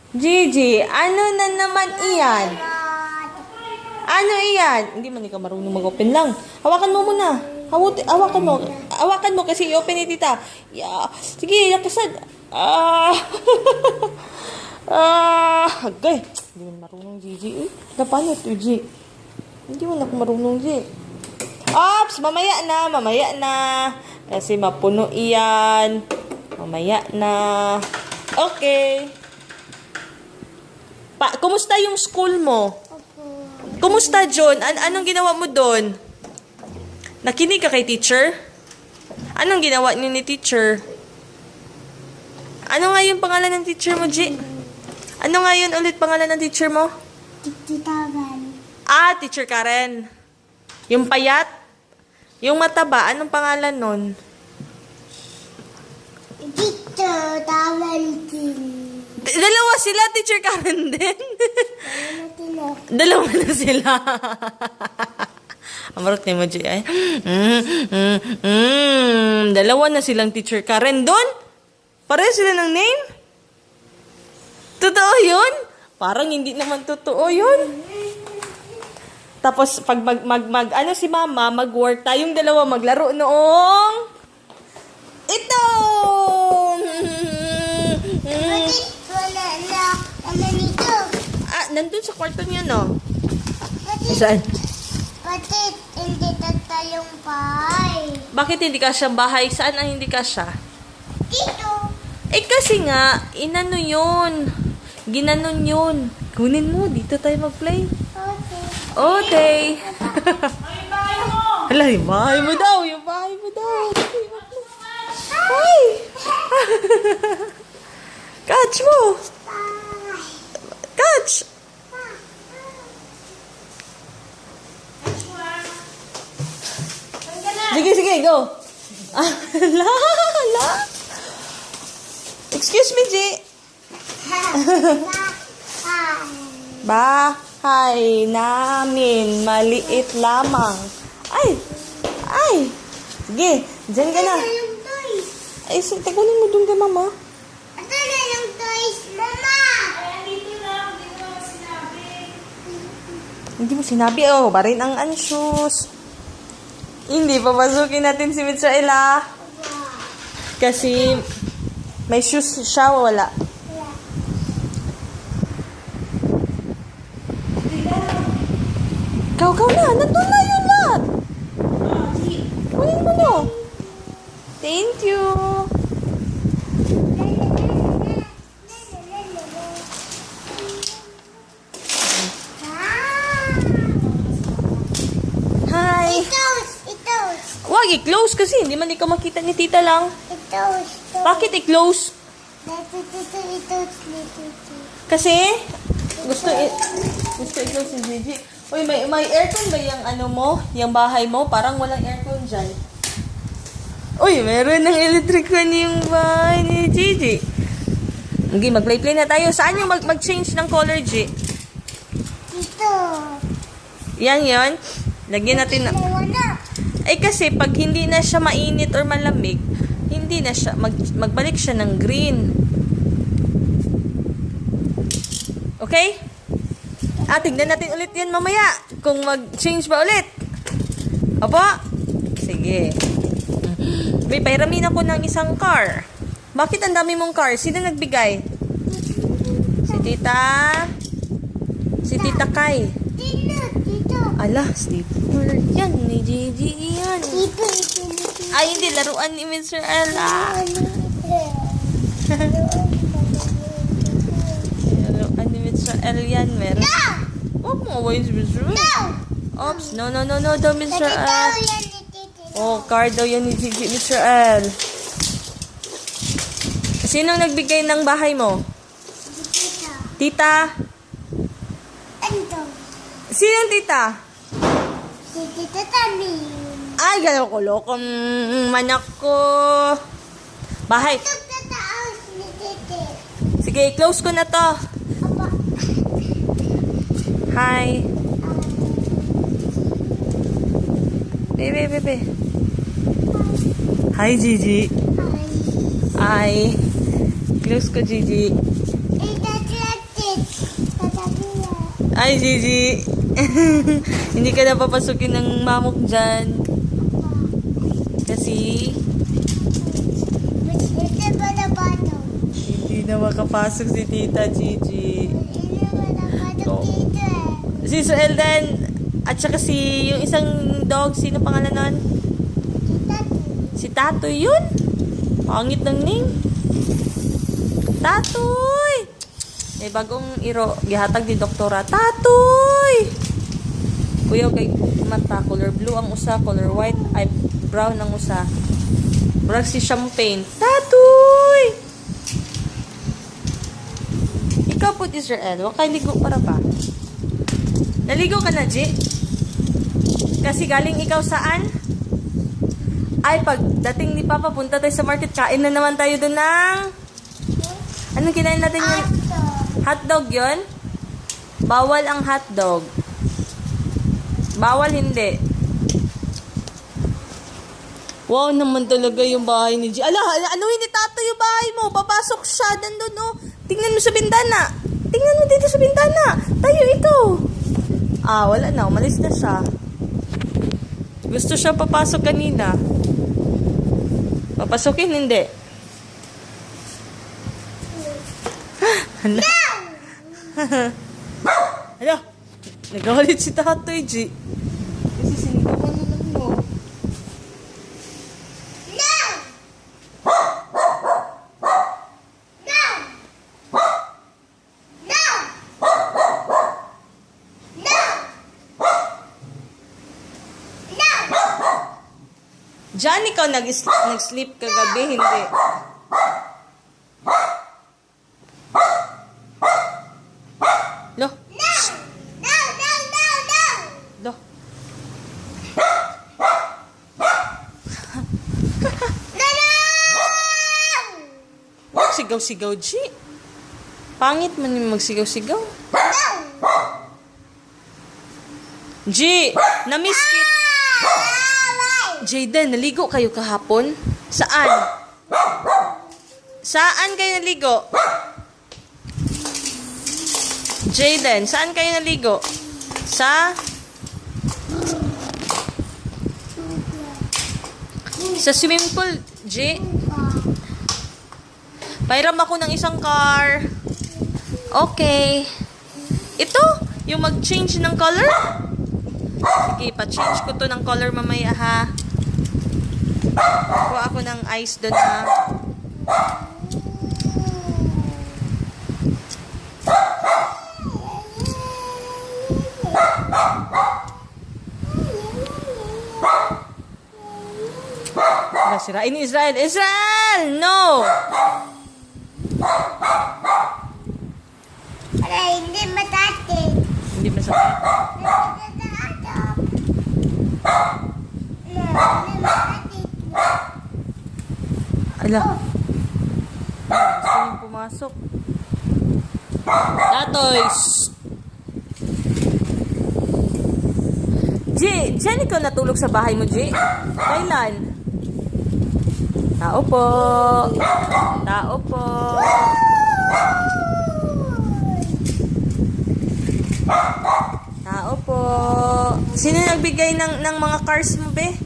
Gigi, ano na naman iyan? Ano iyan? Hindi man ikaw marunong mag-open lang. Hawakan mo muna. Hawakan mo. Hawakan mo kasi i-open ni tita. Yeah. Sige, lakasan. Agay. Hindi man marunong, Gigi. Paano ito, Gigi? Hindi man ako marunong, Gigi. Ops! Mamaya na. Kasi mapuno iyan. Mamaya na. Okay. Kumusta yung school mo? Kumusta, John? Anong ginawa mo doon? Nakinig ka kay teacher? Anong ginawa niyo ni teacher? Ano nga yung pangalan ng teacher mo, G? Ano nga yun ulit pangalan ng teacher mo? Tita Karen. Teacher Karen. Yung payat? Yung mataba, anong pangalan nun? Tita Valentin. Dalawa sila, Teacher Karen din. Dalawa na sila. Amarot ni Moji ay. Dalawa na silang Teacher Karen doon. Pareho sila ng name? Totoo yun? Parang hindi naman totoo yun. Tapos pag ano si mama, mag-work tayong dalawa maglaro noong ito. Wala na. Ano nito? Nandun sa kwarto niya, no? Saan? Pati hindi tayong bahay. Bakit hindi ka siya bahay? Saan ang hindi ka siya? Dito. Kasi nga, inano yun. Ginanon yun. Kunin mo, dito tayo mag-play. Okay. Okay. Hala, yung bahay mo daw. Yung bahay mo daw. Ay! Catch mo! Catch! Sige, go! Hala! Excuse me, G. Bahay namin, maliit lamang. Ay! Sige, dyan ka na. Yung toys. Ay, tagunin mo dun kay mama. Ito na yung toys, mama. Hindi mo sinabi, barin ang ansyos. Hindi, papasukin natin si Mitraela. Kasi may shoes siya, wala. Ikaw na, nandun na yun lahat. Kunin mo no. Thank you. Hi. Ito. Huwag i-close kasi hindi man ikaw makita ni tita lang. Ito. Bakit i-close? Ito. Kasi gusto i-close si Gigi. Uy, may aircon ba yung ano mo? Yung bahay mo? Parang walang aircon dyan. Uy, meron ng electric fan yung bahay ni Gigi. Okay, mag-play na tayo. Saan yung mag-change ng color, G? Ito. Yan. Lagyan natin na. Kasi pag hindi na siya mainit or malamig, hindi na siya, magbalik siya ng green. Okay? Tignan natin ulit yan mamaya. Kung mag-change ba ulit. Opo? Sige. May pairamin ako ng isang car. Bakit ang dami mong car? Sino nagbigay? Si Tita Kai. Dito. Ala, sleeper. Yan, ni Gigi yan. Dito. Ay, hindi. Laruan ni Mr. Ella. Laruan ni Mr. L yan. Meron. Huwag mo awayin si Mr. L. Oops. No, daw, Mr. L. Car daw yan ni Gigi, Mr. L. Sino nagbigay ng bahay mo? Tita? Ito. Sino tita? Si Tita Tami. Ay, galoko-loko. Manak ko. Bahay. Ito sa taas ni Tite. Sige, close ko na to. Apa. Hi. Bebe. Hi, Gigi. Hi. Hi. Close ko, Gigi. Ito Ay, Gigi. Hindi ka na papasukin ng mamok dyan. Kasi, Ito ba na bato? hindi na makapasok si Tita Gigi. Ito ba na bato dito eh? Si Suelden, at saka si, yung isang dog, sino pangalan nun? Si Tatoy yun. Pangit ng name. Tatoy! May bagong iro, gihatag di doktora. Tatoy! Kuya, kay mata, color blue ang usa, color white, ay brown ang usa. Murag si champagne. Tatoy! Ikaw po, Israel, wag kay ligo para ba? Naligo ka na, G? Kasi galing ikaw saan? Ay, pagdating ni Papa, punta tayo sa market, kain na naman tayo doon ng... Anong kinain natin yun? Hotdog yun? Bawal ang hotdog. Bawal hindi. Wow naman talaga yung bahay ni G. Ala, ano hindi tato yung bahay mo? Papasok siya, nandun oh. Tingnan mo sa bintana. Tingnan mo dito sa bintana. Tayo, ikaw. Ah, wala na. Umalis na siya. Gusto siya papasok kanina. Papasukin, hindi. Hala. Hala. Nagawalit si Tatoy, G. Kasi sinigawan na lang mo. No! No! No! No! No! Diyan ikaw nag-sleep kagabi, hindi. Lo. No! No! No! No! No! Lo. Huwag sigaw-sigaw, G. Pangit man yung magsigaw-sigaw. G, na-miss kit. Jayden, naligo kayo kahapon? Saan? Saan kayo naligo? Jayden, saan kayo naligo? Sa swimming pool, J. Pairam ako ng isang car. Okay. Ito, yung mag-change ng color? Sige, pa-change ko to ng color mamaya, ha? Kuha ako ng ice doon, ha? Sirain ni Israel. Israel! No! Para hindi matati. Hindi masakit. Ala. Gusto niyong pumasok. Tatoy! Shh! G, diyan ikaw natulog sa bahay mo, G? Kailan? Tao po. Tao po. Tao po. Sino nagbigay ng mga cars mo, be?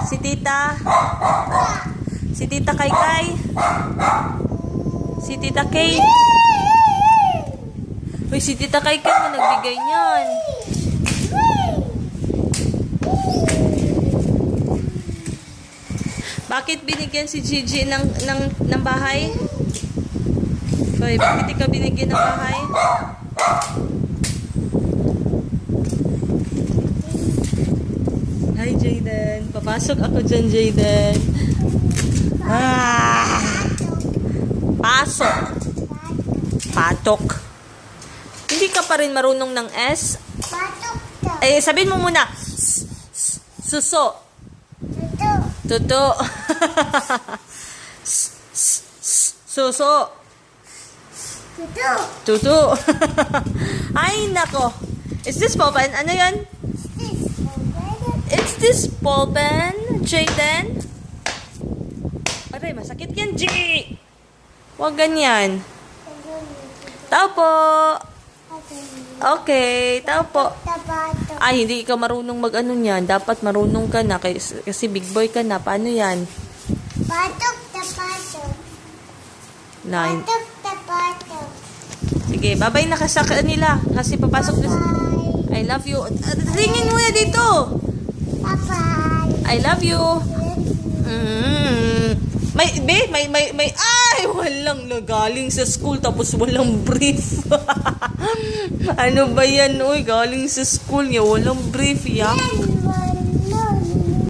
Si Tita? Si Tita Kaykay? Si Tita Kate? Uy, si Tita Kaykay na nagbigay niyan. Bakit binigyan si Gigi ng bahay? Hoy, bakit ikaw binigyan ng bahay? Hi, Jayden. Papasok ako dyan, Jayden. Ah! Pasok. Patok. Hindi ka pa rin marunong ng S? Patok to. Eh, sabihin mo muna. Suso. Tuto. Suso. Tutu. Tutu. Ay, nako. Is this ball pen? Ano yan? It's this ball pen, Jayden? Aray, masakit yan, G. Huwag ganyan. Tao po. Okay, tao po. Tabato. Ay, hindi ka marunong mag-ano niyan. Dapat marunong ka na kasi big boy ka na. Paano yan? Batok, tabato. Nine. Batok, tabato. Sige, babay na ka sa kanila. Kasi papasok na. Bye. I love you. Ringin mo na dito. Bye-bye. I love you. Ay, walang nagaling sa school tapos walang brief. Ano ba yan, oy? Galing sa school niya, walang brief, ya.